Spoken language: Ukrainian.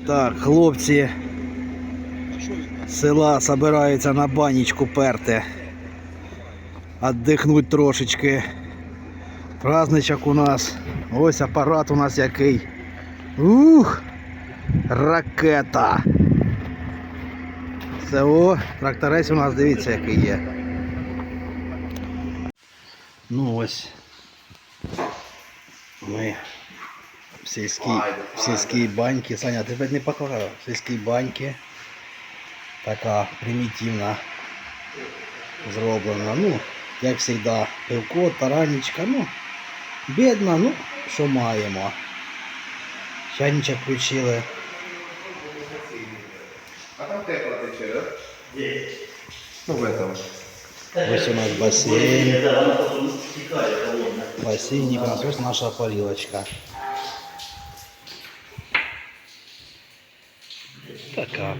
Так, хлопці з села збираються на банічку перти. Отдихнуть трошечки. Праздничок у нас. Ось апарат у нас який. Ух! Ракета! Це о, тракторець у нас, дивіться, який є. Ну ось. Ми в сільській баньці. Саня, ти не показав? В сільській баньці. Така примітивна зроблена. Ну, як завжди, пивко, таранечка, ну, бідна, ну, що маємо. Чайничок включили. А там тепло тече, да? Ну, в этом. Ось у нас басейн. Басейн, и ось наша парилочка. Така.